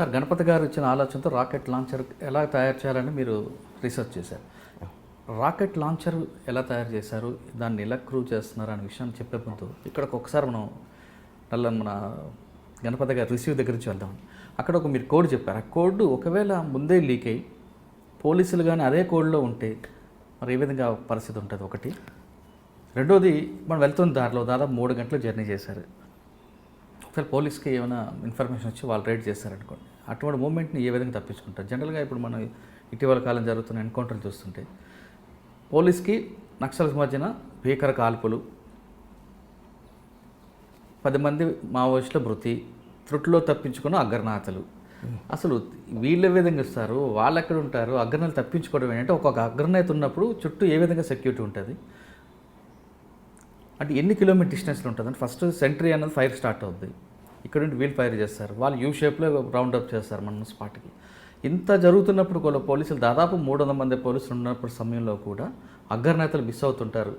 Sir Ganapati గారు ఇచ్చిన ఆలోచనతో రాకెట్ లాంచర్ ఎలా తయారు చేయాలని మీరు రీసెర్చ్ చేశారు. రాకెట్ లాంచర్ ఎలా తయారు చేశారు, దాన్ని ఎలా క్రూ చేస్తున్నారు అనే విషయాన్ని చెప్పే ముందు ఇక్కడికి ఒకసారి మన గణపతి గారు రిసీవ్ దగ్గర నుంచి వెళ్దాం. అక్కడ మీరు కోడ్ చెప్పారు. ఆ కోడ్ ఒకవేళ ముందే లీక్ అయ్యి పోలీసులు కానీ అదే కోడ్లో ఉంటే మరి ఏ విధంగా పరిస్థితి ఉంటుంది? ఒకటి. రెండోది, మనం వెళ్తున్న దారిలో దాదాపు 3 గంటలు జర్నీ చేశారు. ఒకవేళ పోలీస్కి ఏమైనా ఇన్ఫర్మేషన్ వచ్చి వాళ్ళు రైడ్ చేస్తారనుకోండి, అటువంటి మూమెంట్ని ఏ విధంగా తప్పించుకుంటారు? జనరల్గా ఇప్పుడు మనం ఇటీవల కాలం జరుగుతున్న ఎన్కౌంటర్లు చూస్తుంటే పోలీస్కి నక్సల్స్ మధ్యన భీకర కాల్పులు, 10 మంది మావోయిస్టుల మృతి, త్రుట్లో తప్పించుకున్న అగ్రనాథలు. అసలు వీళ్ళు ఏ విధంగా ఇస్తారు, వాళ్ళు ఎక్కడ ఉంటారు, అగ్రనాథలు తప్పించుకోవడం ఏంటంటే ఒక్కొక్క అగ్రనేత ఉన్నప్పుడు చుట్టూ ఏ విధంగా సెక్యూరిటీ ఉంటుంది, అంటే ఎన్ని కిలోమీటర్ డిస్టెన్స్లో ఉంటుంది అంటే ఫస్ట్ సెంట్రీ అన్నది ఫైర్ స్టార్ట్ అవుద్ది, ఇక్కడ నుండి వీల్ ఫైర్ చేస్తారు, వాళ్ళు యూ షేప్లో రౌండ్ అప్ చేస్తారు మన స్పాట్కి. ఇంత జరుగుతున్నప్పుడు కూడా పోలీసులు దాదాపు 300 మంది పోలీసులు ఉన్నప్పుడు సమయంలో కూడా అగ్రనేతలు మిస్ అవుతుంటారు.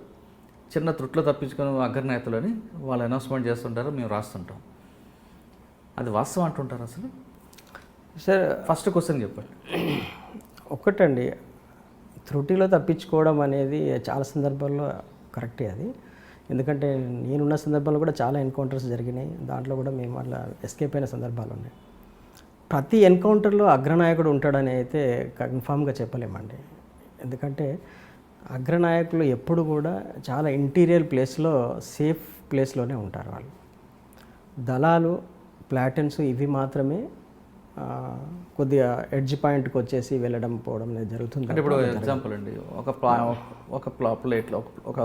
చిన్న త్రుట్లో తప్పించుకుని అగ్రనేతలు అని వాళ్ళు అనౌన్స్మెంట్ చేస్తుంటారు, మేము రాస్తుంటాం. అది వాస్తవం అంటుంటారు అసలు? సార్ ఫస్ట్ క్వశ్చన్ చెప్పండి. ఒక్కటండి, త్రుటిలో తప్పించుకోవడం అనేది చాలా సందర్భాల్లో కరెక్టే అది. ఎందుకంటే నేనున్న సందర్భంలో కూడా చాలా ఎన్కౌంటర్స్ జరిగినాయి, దాంట్లో కూడా మేము అట్లా ఎస్కేప్ అయిన సందర్భాలు ఉన్నాయి. ప్రతి ఎన్కౌంటర్లో అగ్రనాయకుడు ఉంటాడని అయితే కన్ఫామ్గా చెప్పలేమండి. ఎందుకంటే అగ్రనాయకులు ఎప్పుడు కూడా చాలా ఇంటీరియర్ ప్లేస్లో, సేఫ్ ప్లేస్లోనే ఉంటారు వాళ్ళు. దళాలు, ప్లాటన్స్ ఇవి మాత్రమే కొద్దిగా ఎడ్జ్ పాయింట్కి వచ్చేసి వెళ్ళడం పోవడం అనేది జరుగుతుంది. అంటే ఇప్పుడు ఎగ్జాంపుల్ అండి, ఒక ప్లేట్లో ఒక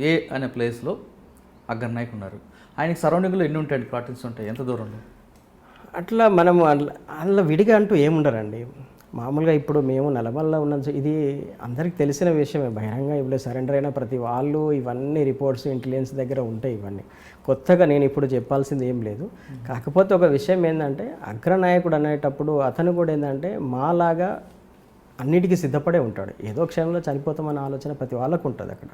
ఏ అనే ప్లేస్లో అగ్రనాయకు ఉన్నారు, ఆయనకి సరౌండింగ్లో ఎన్ని ఉంటాయండి, ప్లాటన్స్ ఉంటాయి, ఎంత దూరంలో? అట్లా మనము అందులో విడిగా అంటూ ఏముండరండి. మామూలుగా ఇప్పుడు మేము నల్లమల్ల ఉన్న ఇది అందరికీ తెలిసిన విషయమే. బహిరంగ ఇప్పుడు సరెండర్ అయిన ప్రతి వాళ్ళు ఇవన్నీ రిపోర్ట్స్ ఇంటెలిజెన్స్ దగ్గర ఉంటాయి. ఇవన్నీ కొత్తగా నేను ఇప్పుడు చెప్పాల్సింది ఏం లేదు. కాకపోతే ఒక విషయం ఏంటంటే అగ్రనాయకుడు అనేటప్పుడు అతను కూడా ఏంటంటే మాలాగా అన్నిటికీ సిద్ధపడే ఉంటాడు. ఏదో క్షణంలో చనిపోతామన్న ఆలోచన ప్రతి వాళ్ళకు ఉంటుంది అక్కడ.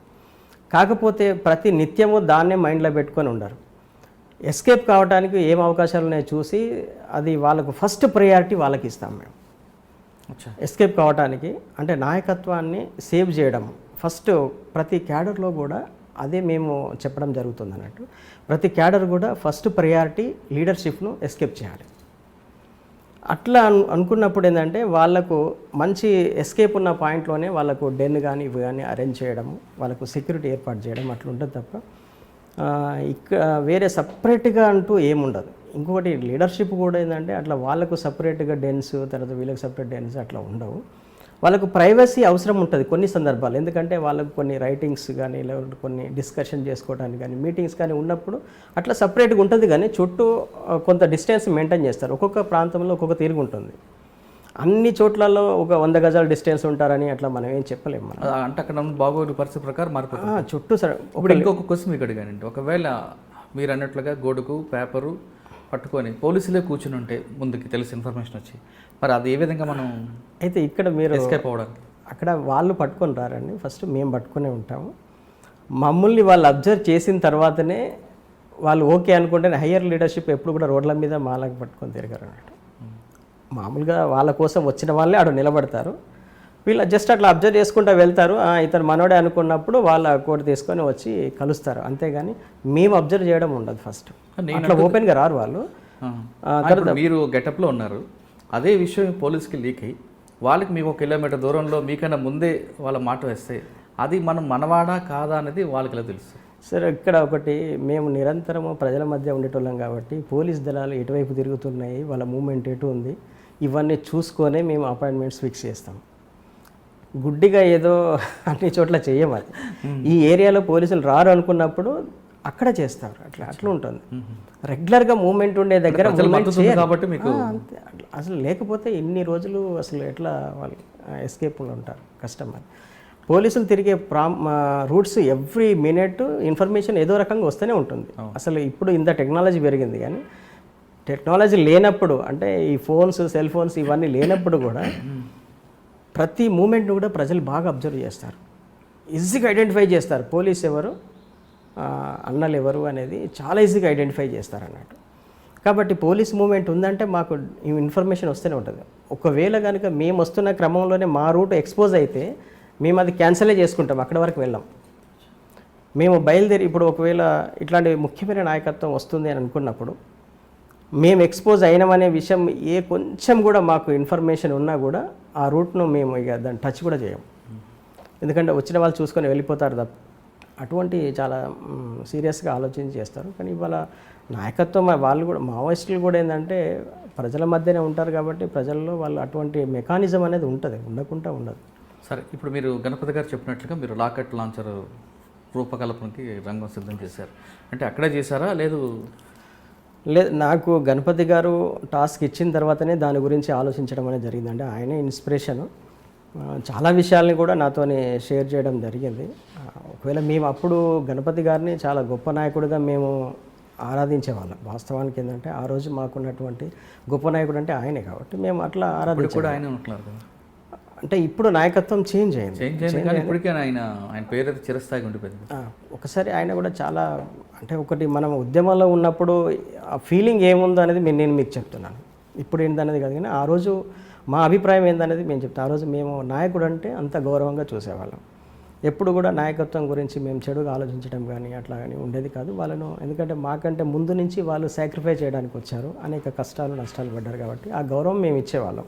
కాకపోతే ప్రతి నిత్యము దాన్నే మైండ్లో పెట్టుకొని ఉండరు. ఎస్కేప్ కావడానికి ఏం అవకాశాలు ఉన్నాయో చూసి అది వాళ్ళకు ఫస్ట్ ప్రయారిటీ వాళ్ళకి ఇస్తాం మేము. ఎస్కేప్ కావడానికి అంటే నాయకత్వాన్ని సేవ్ చేయడం ఫస్ట్ ప్రతి క్యాడర్లో కూడా అదే మేము చెప్పడం జరుగుతుంది అన్నట్టు. ప్రతి క్యాడర్ కూడా ఫస్ట్ ప్రయారిటీ లీడర్షిప్ను ఎస్కేప్ చేయాలి. అట్లా అనుకున్నప్పుడు ఏంటంటే వాళ్ళకు మంచి ఎస్కేప్ ఉన్న పాయింట్లోనే వాళ్ళకు డెన్ కానీ ఇవి కానీ అరేంజ్ చేయడము, వాళ్ళకు సెక్యూరిటీ ఏర్పాటు చేయడం అట్లా ఉంటుంది తప్ప ఇక్కడ వేరే సపరేట్గా అంటూ ఏముండదు. ఇంకొకటి లీడర్షిప్ కూడా ఏంటంటే అట్లా వాళ్ళకు సపరేట్గా డెన్స్, తర్వాత వీళ్ళకి సపరేట్ డెన్స్ అట్లా ఉండవు. వాళ్ళకు ప్రైవసీ అవసరం ఉంటుంది కొన్ని సందర్భాలు. ఎందుకంటే వాళ్ళకు కొన్ని రైటింగ్స్ కానీ లేకపోతే కొన్ని డిస్కషన్ చేసుకోవడానికి కానీ మీటింగ్స్ కానీ ఉన్నప్పుడు అట్లా సపరేట్గా ఉంటుంది. కానీ చుట్టూ కొంత డిస్టెన్స్ మెయింటైన్ చేస్తారు. ఒక్కొక్క ప్రాంతంలో ఒక్కొక్క తీరుగు ఉంటుంది. అన్ని చోట్లలో ఒక 100 గజాల డిస్టెన్స్ ఉంటారని అట్లా మనం ఏం చెప్పలేము. మనం అంటే అక్కడ బాగోని పరిస్థితి ప్రకారం మారిపోతుంది చుట్టూ. సరే, ఇప్పుడు ఇంకొక క్వశ్చన్ మీకు అడిగానండి. ఒకవేళ మీరు అన్నట్లుగా గోడుకు పేపరు పట్టుకొని పోలీసులే కూర్చుని ఉంటే ముందుకి తెలిసి ఇన్ఫర్మేషన్ వచ్చి, మరి అది ఏ విధంగా మనం అయితే ఇక్కడ మీరు ఎస్కేప్ అవ్వడానికి? అక్కడ వాళ్ళు పట్టుకొని రారండి, ఫస్ట్ మేము పట్టుకునే ఉంటాము. మమ్మల్ని వాళ్ళు అబ్జర్వ్ చేసిన తర్వాతనే వాళ్ళు ఓకే అనుకుంటేనే హయ్యర్ లీడర్షిప్ ఎప్పుడు కూడా రోడ్ల మీద మాలకు పట్టుకొని తిరగరు అన్నట్టు. మామూలుగా వాళ్ళ కోసం వచ్చిన వాళ్ళే ఆడ నిలబడతారు. వీళ్ళు జస్ట్ అట్లా అబ్జర్వ్ చేసుకుంటూ వెళ్తారు. ఇతను మనోడే అనుకున్నప్పుడు వాళ్ళ కోట్ తీసుకొని వచ్చి కలుస్తారు. అంతేగాని మేము అబ్జర్వ్ చేయడం ఉండదు. ఫస్ట్ అట్లా ఓపెన్గా రారు వాళ్ళు. మీరు గెటప్లో ఉన్నారు, అదే విషయం పోలీస్కి లీక్ అయ్యి వాళ్ళకి మీకు 1 కిలోమీటర్ దూరంలో మీకన్నా ముందే వాళ్ళ మాట వేస్తే అది మనం మనవాడా కాదా అనేది వాళ్ళకి ఎలా తెలుసు? సరే, ఇక్కడ ఒకటి మేము నిరంతరము ప్రజల మధ్య ఉండేటోళ్ళం కాబట్టి పోలీస్ దళాలు ఎటువైపు తిరుగుతున్నాయి, వాళ్ళ మూమెంట్ ఎటు ఉంది, ఇవన్నీ చూసుకొనే మేము అపాయింట్మెంట్స్ ఫిక్స్ చేస్తాం. గుడ్డిగా ఏదో అన్ని చోట్ల చేయమది. ఈ ఏరియాలో పోలీసులు రారు అనుకున్నప్పుడు అక్కడ చేస్తారు. అట్లా ఉంటుంది. రెగ్యులర్గా మూమెంట్ ఉండే దగ్గర కాబట్టి మీకు అసలు లేకపోతే ఇన్ని రోజులు అసలు ఎట్లా వాళ్ళు ఎస్కేప్లో ఉంటారు, కష్టం. అది పోలీసులు తిరిగే రూట్స్ ఎవ్రీ మినిట్ ఇన్ఫర్మేషన్ ఏదో రకంగా వస్తూనే ఉంటుంది. అసలు ఇప్పుడు ఇంత టెక్నాలజీ పెరిగింది, కానీ టెక్నాలజీ లేనప్పుడు అంటే ఈ ఫోన్స్, సెల్ ఫోన్స్ ఇవన్నీ లేనప్పుడు కూడా ప్రతి మూమెంట్ను కూడా ప్రజలు బాగా అబ్జర్వ్ చేస్తారు. ఈజీగా ఐడెంటిఫై చేస్తారు పోలీస్ ఎవరు, అన్నలు ఎవరు అనేది చాలా ఈజీగా ఐడెంటిఫై చేస్తారు అన్నట్టు. కాబట్టి పోలీస్ మూవ్మెంట్ ఉందంటే మాకు ఈ ఇన్ఫర్మేషన్ వస్తూనే ఉంటుంది. ఒకవేళ కనుక మేము వస్తున్న క్రమంలోనే మా రూట్ ఎక్స్పోజ్ అయితే మేము అది క్యాన్సలే చేసుకుంటాం, అక్కడి వరకు వెళ్ళాం. మేము బయలుదేరి ఇప్పుడు ఒకవేళ ఇట్లాంటి ముఖ్యమైన నాయకత్వం వస్తుంది అని అనుకున్నప్పుడు మేము ఎక్స్పోజ్ అయినామనే విషయం కొంచెం కూడా మాకు ఇన్ఫర్మేషన్ ఉన్నా కూడా ఆ రూట్ను మేము ఇక దాన్ని టచ్ కూడా చేయం. ఎందుకంటే వచ్చిన వాళ్ళు చూసుకొని వెళ్ళిపోతారు తప్ప అటువంటి చాలా సీరియస్గా ఆలోచించి చేస్తారు. కానీ ఇవాళ నాయకత్వం వాళ్ళు కూడా మావోయిస్టులు కూడా ఏంటంటే ప్రజల మధ్యనే ఉంటారు కాబట్టి ప్రజల్లో వాళ్ళు అటువంటి మెకానిజం అనేది ఉంటుంది, ఉండకుండా ఉండదు. సరే, ఇప్పుడు మీరు గణపతి గారు చెప్పినట్లుగా మీరు రాకెట్ లాంచర్ రూపకల్పనకి రంగం సిద్ధం చేశారు అంటే అక్కడే చేశారా? లేదు నాకు గణపతి గారు టాస్క్ ఇచ్చిన తర్వాతనే దాని గురించి ఆలోచించడం అనేది జరిగిందంటే ఆయనే ఇన్స్పిరేషను. చాలా విషయాల్ని కూడా నాతోని షేర్ చేయడం జరిగింది. ఒకవేళ మేము అప్పుడు గణపతి గారిని చాలా గొప్ప నాయకుడిగా మేము ఆరాధించేవాళ్ళం. వాస్తవానికి ఏంటంటే ఆ రోజు మాకున్నటువంటి గొప్ప నాయకుడు అంటే ఆయనే కాబట్టి మేము అట్లా కూడా ఆయన ఉంటున్నారు కదా. అంటే ఇప్పుడు నాయకత్వం చేంజ్ అయింది కానీ ఇప్పటికే ఆయన పేరు అయితే చిరస్థాయిగా ఉండిపోయింది. ఒకసారి ఆయన కూడా చాలా అంటే ఒకటి మనం ఉద్యమంలో ఉన్నప్పుడు ఆ ఫీలింగ్ ఏముందో అనేది నేను మీకు చెప్తున్నాను. ఇప్పుడు ఏంటనేది కాదు కానీ ఆ రోజు మా అభిప్రాయం ఏందనేది మేము చెప్తాం. ఆ రోజు మేము నాయకుడు అంటే అంత గౌరవంగా చూసేవాళ్ళం. ఎప్పుడు కూడా నాయకత్వం గురించి మేము చెడుగా ఆలోచించడం కానీ అట్లా కానీ ఉండేది కాదు. వాళ్ళను ఎందుకంటే మాకంటే ముందు నుంచి వాళ్ళు సాక్రిఫై చేయడానికి వచ్చారు, అనేక కష్టాలు నష్టాలు పడ్డారు కాబట్టి ఆ గౌరవం మేము ఇచ్చేవాళ్ళం.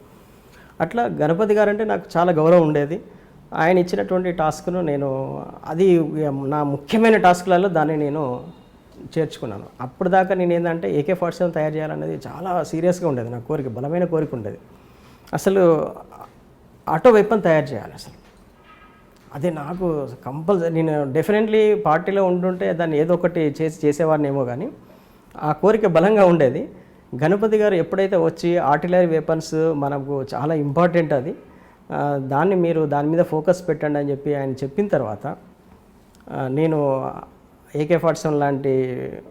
అట్లా గణపతి గారు అంటే నాకు చాలా గౌరవం ఉండేది. ఆయన ఇచ్చినటువంటి టాస్క్ను నేను అది నా ముఖ్యమైన టాస్క్లలో దాన్ని నేను చేర్చుకున్నాను. అప్పుడు దాకా నేను ఏంటంటే AK-47 తయారు చేయాలనేది చాలా సీరియస్గా ఉండేది, నా కోరిక, బలమైన కోరిక ఉండేది. అసలు ఆటో వెపన్ తయారు చేయాలి, అసలు అదే నాకు కంపల్సరీ. నేను డెఫినెట్లీ పార్టీలో ఉంటుంటే దాన్ని ఏదో ఒకటి చేసేవాడినేమో కానీ ఆ కోరిక బలంగా ఉండేది. గణపతి గారు ఎప్పుడైతే వచ్చి ఆర్టిలరీ వెపన్స్ మనకు చాలా ఇంపార్టెంట్ అది, దాన్ని మీరు దాని మీద ఫోకస్ పెట్టండి అని చెప్పి ఆయన చెప్పిన తర్వాత నేను AK-47 లాంటి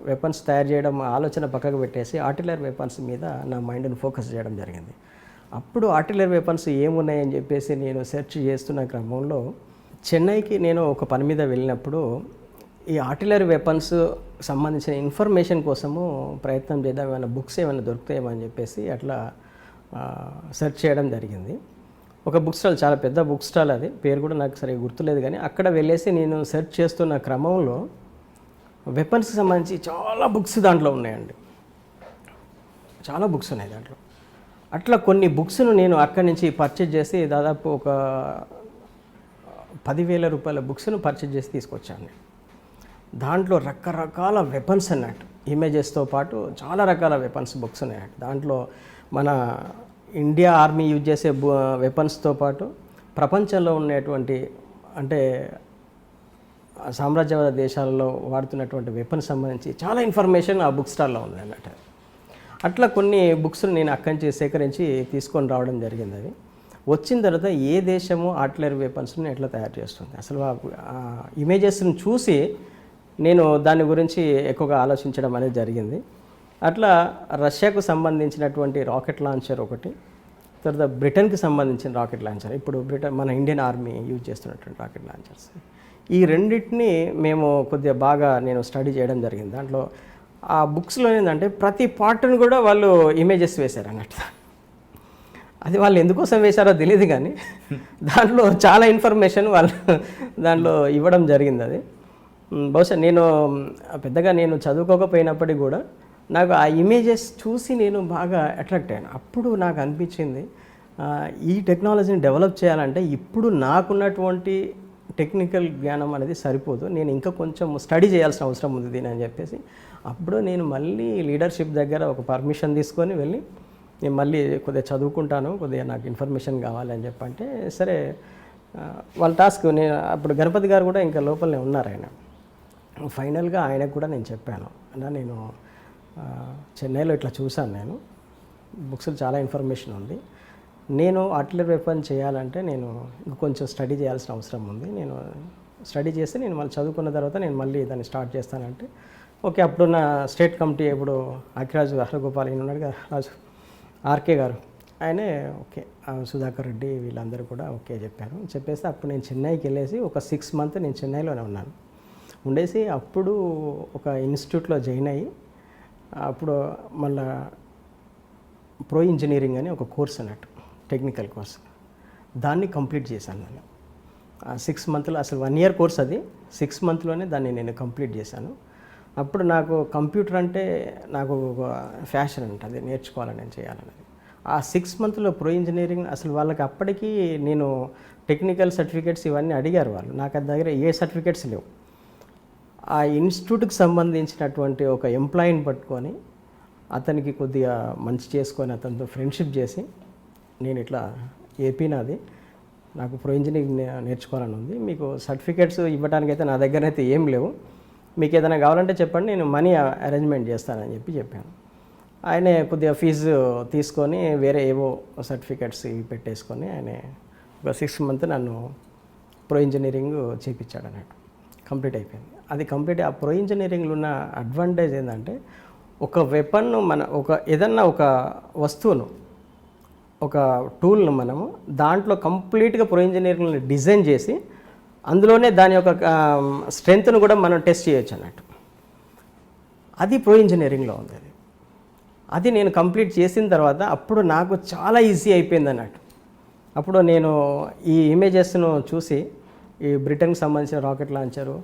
వెపన్స్ తయారు చేయడం ఆలోచన పక్కకు పెట్టేసి ఆర్టిలరీ వెపన్స్ మీద నా మైండ్ని ఫోకస్ చేయడం జరిగింది. అప్పుడు ఆర్టిలరీ వెపన్స్ ఏమున్నాయని చెప్పేసి నేను సెర్చ్ చేస్తున్న క్రమంలో చెన్నైకి నేను ఒక పని మీద వెళ్ళినప్పుడు ఈ ఆర్టిలరీ వెపన్స్ సంబంధించిన ఇన్ఫర్మేషన్ కోసము ప్రయత్నం చేద్దాం, ఏమైనా బుక్స్ ఏమైనా దొరుకుతాయేమని చెప్పేసి అట్లా సెర్చ్ చేయడం జరిగింది. ఒక బుక్ స్టాల్, చాలా పెద్ద బుక్ స్టాల్, అది పేరు కూడా నాకు సరిగ్గా గుర్తులేదు కానీ అక్కడ వెళ్ళేసి నేను సెర్చ్ చేస్తున్న క్రమంలో వెపన్స్కి సంబంధించి చాలా బుక్స్ దాంట్లో ఉన్నాయండి, చాలా బుక్స్ ఉన్నాయి దాంట్లో. అట్లా కొన్ని బుక్స్ను నేను అక్కడి నుంచి పర్చేజ్ చేసి దాదాపు ఒక 10,000 రూపాయల బుక్స్ను పర్చేజ్ చేసి తీసుకొచ్చాను. దాంట్లో రకరకాల వెపన్స్ అన్నట్టు, ఇమేజెస్తో పాటు చాలా రకాల వెపన్స్ బుక్స్ ఉన్నాయి. దాంట్లో మన ఇండియా ఆర్మీ యూజ్ చేసే వెపన్స్తో పాటు ప్రపంచంలో ఉన్నటువంటి అంటే సామ్రాజ్యవాద దేశాలలో వాడుతున్నటువంటి వెపన్స్ సంబంధించి చాలా ఇన్ఫర్మేషన్ ఆ బుక్ స్టాల్లో ఉంది అన్నట్టు. అట్లా కొన్ని బుక్స్ని నేను అక్కడి నుంచి సేకరించి తీసుకొని రావడం జరిగింది. అది వచ్చిన తర్వాత ఏ దేశము ఆర్టిలరీ వెపన్స్ని ఎట్లా తయారు చేస్తుంది, అసలు ఆ ఇమేజెస్ని చూసి నేను దాని గురించి ఎక్కువగా ఆలోచించడం అనేది జరిగింది. అట్లా రష్యాకు సంబంధించినటువంటి రాకెట్ లాంచర్ ఒకటి, తర్వాత బ్రిటన్కి సంబంధించిన రాకెట్ లాంచర్, ఇప్పుడు మన ఇండియన్ ఆర్మీ యూజ్ చేస్తున్నటువంటి రాకెట్ లాంచర్స్, ఈ రెండింటిని మేము కొద్దిగా బాగా నేను స్టడీ చేయడం జరిగింది. దాంట్లో ఆ బుక్స్లో ఏంటంటే ప్రతి పార్ట్ను కూడా వాళ్ళు ఇమేజెస్ వేశారు అన్నట్టు. అది వాళ్ళు ఎందుకోసం వేశారో తెలియదు కానీ దాంట్లో చాలా ఇన్ఫర్మేషన్ వాళ్ళు దాంట్లో ఇవ్వడం జరిగింది. అది బహుశా నేను పెద్దగా నేను చదువుకోకపోయినప్పటికీ కూడా నాకు ఆ ఇమేజెస్ చూసి నేను బాగా అట్రాక్ట్ అయ్యాను. అప్పుడు నాకు అనిపించింది ఈ టెక్నాలజీని డెవలప్ చేయాలంటే ఇప్పుడు నాకున్నటువంటి టెక్నికల్ జ్ఞానం అనేది సరిపోదు, నేను ఇంకా కొంచెం స్టడీ చేయాల్సిన అవసరం ఉంది దీని అని చెప్పేసి అప్పుడు నేను మళ్ళీ లీడర్షిప్ దగ్గర ఒక పర్మిషన్ తీసుకొని వెళ్ళి నేను మళ్ళీ కొద్దిగా చదువుకుంటాను, కొద్దిగా నాకు ఇన్ఫర్మేషన్ కావాలి అని చెప్పంటే సరే వాళ్ళ టాస్క్. నేను అప్పుడు గణపతి గారు కూడా ఇంకా లోపలనే ఉన్నారు. ఆయన ఫైనల్గా ఆయనకు కూడా నేను చెప్పాను, అన్నా నేను చెన్నైలో ఇట్లా చూశాను, నేను బుక్స్లో చాలా ఇన్ఫర్మేషన్ ఉంది, నేను ఆర్టిలరీ వెపన్ చేయాలంటే నేను ఇంకొంచెం స్టడీ చేయాల్సిన అవసరం ఉంది, నేను స్టడీ చేస్తే నేను మళ్ళీ చదువుకున్న తర్వాత నేను మళ్ళీ దాన్ని స్టార్ట్ చేస్తానంటే ఓకే. అప్పుడున్న స్టేట్ కమిటీ ఇప్పుడు అఖిరాజు హరగోపాల్ ఈయన ఉన్నాడు కదా, రాజు ఆర్కే గారు, ఆయనే ఓకే, సుధాకర్ రెడ్డి వీళ్ళందరూ కూడా ఓకే చెప్పారు. చెప్పేస్తే అప్పుడు నేను చెన్నైకి వెళ్ళేసి ఒక 6 months నేను చెన్నైలోనే ఉన్నాను. ఉండేసి అప్పుడు ఒక ఇన్స్టిట్యూట్లో జాయిన్ అయ్యి అప్పుడు మళ్ళా ప్రో ఇంజనీరింగ్ అని ఒక కోర్స్ అన్నట్టు, టెక్నికల్ కోర్స్, దాన్ని కంప్లీట్ చేశాను నేను 6 మంత్లో. అసలు 1 ఇయర్ కోర్స్ అది, 6 మంత్లోనే దాన్ని నేను కంప్లీట్ చేశాను. అప్పుడు నాకు కంప్యూటర్ అంటే నాకు ఒక ఫ్యాషన్ అంట, అది నేర్చుకోవాలని, నేను చేయాలనేది. ఆ 6 మంత్లో ప్రో ఇంజనీరింగ్ అసలు వాళ్ళకి అప్పటికి నేను టెక్నికల్ సర్టిఫికేట్స్ ఇవన్నీ అడిగారు వాళ్ళు, నాకు అది దగ్గర ఏ సర్టిఫికేట్స్ లేవు. ఆ ఇన్స్టిట్యూట్కి సంబంధించినటువంటి ఒక ఎంప్లాయీని పట్టుకొని అతనికి కొద్దిగా మంచి చేసుకొని అతనితో ఫ్రెండ్షిప్ చేసి, నేను ఇట్లా ఏపీ నాది, నాకు ప్రో ఇంజనీరింగ్ నేర్చుకోవాలని ఉంది, మీకు సర్టిఫికేట్స్ ఇవ్వడానికైతే నా దగ్గర అయితే ఏం లేవు, మీకు ఏదైనా కావాలంటే చెప్పండి, నేను మనీ అరేంజ్మెంట్ చేస్తానని చెప్పాను. ఆయన కొద్దిగా ఫీజు తీసుకొని వేరే ఏవో సర్టిఫికేట్స్ పెట్టేసుకొని ఆయన ఒక 6 మంత్ నన్ను ప్రో ఇంజనీరింగ్ చేయించాడు అన్నట్టు. కంప్లీట్ అయిపోయింది అది. ఆ ప్రో ఇంజనీరింగ్లో ఉన్న అడ్వాంటేజ్ ఏంటంటే, ఒక వెపన్ను ఏదన్నా ఒక వస్తువును, ఒక టూల్ను మనము దాంట్లో కంప్లీట్గా ప్రో ఇంజనీరింగ్ని డిజైన్ చేసి అందులోనే దాని యొక్క స్ట్రెంగ్త్ను కూడా మనం టెస్ట్ చేయొచ్చు అన్నట్టు. అది ప్రో ఇంజనీరింగ్లో ఉంది. అది నేను కంప్లీట్ చేసిన తర్వాత అప్పుడు నాకు చాలా ఈజీ అయిపోయింది అన్నట్టు. అప్పుడు నేను ఈ ఇమేజెస్ను చూసి, ఈ బ్రిటన్కి సంబంధించిన రాకెట్ లాంచరు,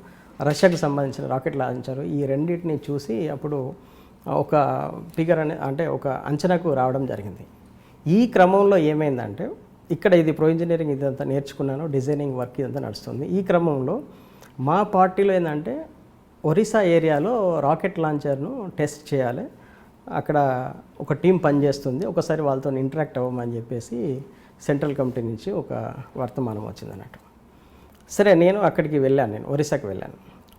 రష్యాకి సంబంధించిన రాకెట్ లాంచరు, ఈ రెండింటిని చూసి అప్పుడు ఒక ఫిగర్ అంటే ఒక అంచనాకు రావడం జరిగింది. ఈ క్రమంలో ఏమైందంటే, ఇక్కడ ఇది ప్రో ఇంజనీరింగ్ ఇదంతా నేర్చుకున్నాను, డిజైనింగ్ వర్క్ ఇదంతా నడుస్తుంది. ఈ క్రమంలో మా పార్టీలో ఏంటంటే, ఒరిస్సా ఏరియాలో రాకెట్ లాంచర్ను టెస్ట్ చేయాలి, అక్కడ ఒక టీం పనిచేస్తుంది, ఒకసారి వాళ్ళతో ఇంటరాక్ట్ అవ్వమని చెప్పేసి సెంట్రల్ కమిటీ నుంచి ఒక వర్తమానం వచ్చింది అన్నట్టు. సరే, నేను అక్కడికి వెళ్ళాను, నేను ఒరిస్సాకి వెళ్ళాను.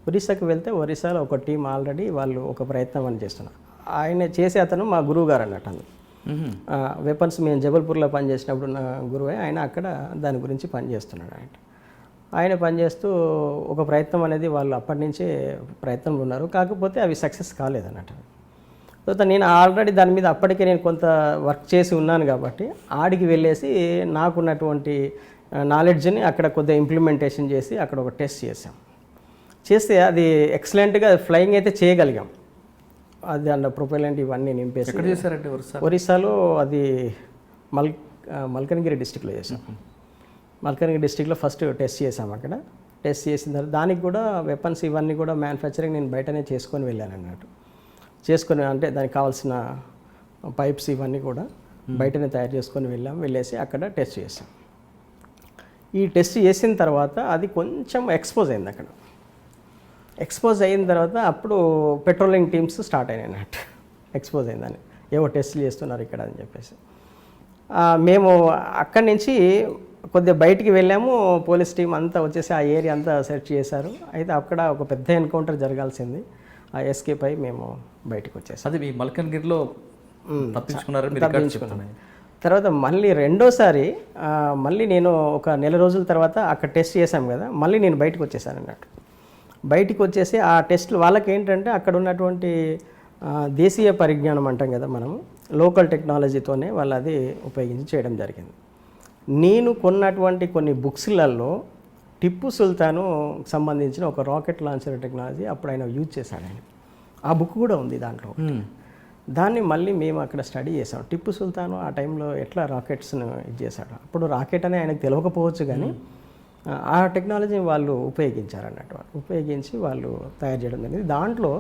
ఒరిస్సాకి వెళ్తే ఒరిస్సాలో ఒక టీం ఆల్రెడీ వాళ్ళు ఒక ప్రయత్నం అని చేస్తున్నారు. ఆయన చేసే అతను మా గురువు గారు అన్నట్టు. అందులో వెపన్స్ మేము జబల్పూర్లో పనిచేసినప్పుడు నా గురువే ఆయన, అక్కడ దాని గురించి పనిచేస్తున్నాడు. ఆయన పనిచేస్తూ ఒక ప్రయత్నం అనేది వాళ్ళు అప్పటి నుంచే ప్రయత్నంలో ఉన్నారు, కాకపోతే అవి సక్సెస్ కాలేదన్నట్టు. తర్వాత నేను ఆల్రెడీ దాని మీద అప్పటికే నేను కొంత వర్క్ చేసి ఉన్నాను కాబట్టి ఆడికి వెళ్ళేసి నాకున్నటువంటి నాలెడ్జ్ని అక్కడ కొద్దిగా ఇంప్లిమెంటేషన్ చేసి అక్కడ ఒక టెస్ట్ చేస్తే అది ఎక్సలెంట్గా ఫ్లయింగ్ అయితే చేయగలిగాం. అది అందులో ప్రొపెలెంట్ ఇవన్నీ నింపేసి. ఎక్కడ చేశారంటే ఒరిస్సాలో అది మల్కనగిరి డిస్టిక్లో చేసాం. మల్కనగిరి డిస్టిక్లో ఫస్ట్ టెస్ట్ చేసాం. అక్కడ టెస్ట్ చేసిన తర్వాత దానికి కూడా వెపన్స్ ఇవన్నీ కూడా మ్యానుఫ్యాక్చరింగ్ నేను బయటనే చేసుకొని వెళ్ళాను అన్నట్టు. అంటే దానికి కావాల్సిన పైప్స్ ఇవన్నీ కూడా బయటనే తయారు చేసుకొని వెళ్ళేసి అక్కడ టెస్ట్ చేసాం. ఈ టెస్ట్ చేసిన తర్వాత అది కొంచెం ఎక్స్పోజ్ అయింది. అక్కడ ఎక్స్పోజ్ అయిన తర్వాత అప్పుడు పెట్రోలింగ్ టీమ్స్ స్టార్ట్ అయినాయి అన్నట్టు. ఎక్స్పోజ్ అయిందని ఏవో టెస్టులు చేస్తున్నారు ఇక్కడ అని చెప్పేసి మేము అక్కడి నుంచి కొద్దిగా బయటికి వెళ్ళాము. పోలీస్ టీం అంతా వచ్చేసి ఆ ఏరియా అంతా సెర్చ్ చేశారు. అయితే అక్కడ ఒక పెద్ద ఎన్కౌంటర్ జరగాల్సింది, ఆ ఎస్కేప్ అయి మేము బయటకు వచ్చేసాం. అది మీ మల్కన్గిరిలో తప్పించుకున్నారు. తర్వాత మళ్ళీ రెండోసారి మళ్ళీ నేను ఒక నెల రోజుల తర్వాత అక్కడ టెస్ట్ చేశాం కదా, మళ్ళీ నేను బయటకు వచ్చేసాను అన్నట్టు. బయటికి వచ్చేసి ఆ టెస్ట్లు వాళ్ళకి ఏంటంటే అక్కడ ఉన్నటువంటి దేశీయ పరిజ్ఞానం అంటాం కదా మనము, లోకల్ టెక్నాలజీతోనే వాళ్ళు అది ఉపయోగించి చేయడం జరిగింది. నేను కొన్నటువంటి కొన్ని బుక్స్లలో టిప్పు సుల్తాను సంబంధించిన ఒక రాకెట్ లాంచర్ టెక్నాలజీ అప్పుడు ఆయన యూజ్ చేశాడు. ఆయన ఆ బుక్ కూడా ఉంది దాంట్లో. దాన్ని మళ్ళీ మేము అక్కడ స్టడీ చేసాం. టిప్పు సుల్తాను ఆ టైంలో ఎట్లా రాకెట్స్ను ఇది చేశాడు. అప్పుడు రాకెట్ అని ఆయనకు తెలియకపోవచ్చు, కానీ ఆ టెక్నాలజీని వాళ్ళు ఉపయోగించారన్నట్టు. ఉపయోగించి వాళ్ళు తయారు చేయడం జరిగింది. దాంట్లో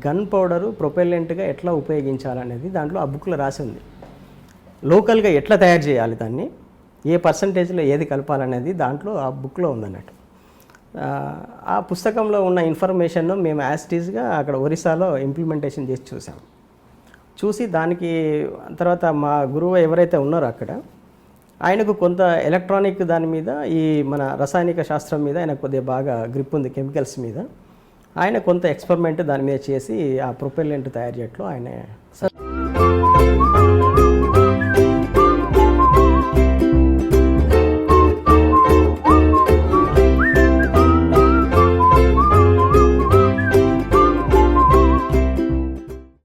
గన్ పౌడరు ప్రొపెల్లెంట్గా ఎట్లా ఉపయోగించాలనేది దాంట్లో ఆ బుక్లో రాసి ఉంది. లోకల్గా ఎట్లా తయారు చేయాలి, దాన్ని ఏ పర్సంటేజ్లో ఏది కలపాలనేది దాంట్లో ఆ బుక్లో ఉందన్నట్టు. ఆ పుస్తకంలో ఉన్న ఇన్ఫర్మేషన్ను మేము యాస్టీజ్గా అక్కడ ఒరిస్సాలో ఇంప్లిమెంటేషన్ చేసి చూసి దానికి తర్వాత మా గురువు ఎవరైతే ఉన్నారో అక్కడ ఆయనకు కొంత ఎలక్ట్రానిక్ దాని మీద, ఈ మన రసాయనిక శాస్త్రం మీద ఆయన కొద్దిగా బాగా గ్రిప్ ఉంది, కెమికల్స్ మీద. ఆయన కొంత ఎక్స్పెరిమెంట్ దాని మీద చేసి ఆ ప్రొపెల్లెంట్ తయారు చేయట్లో ఆయన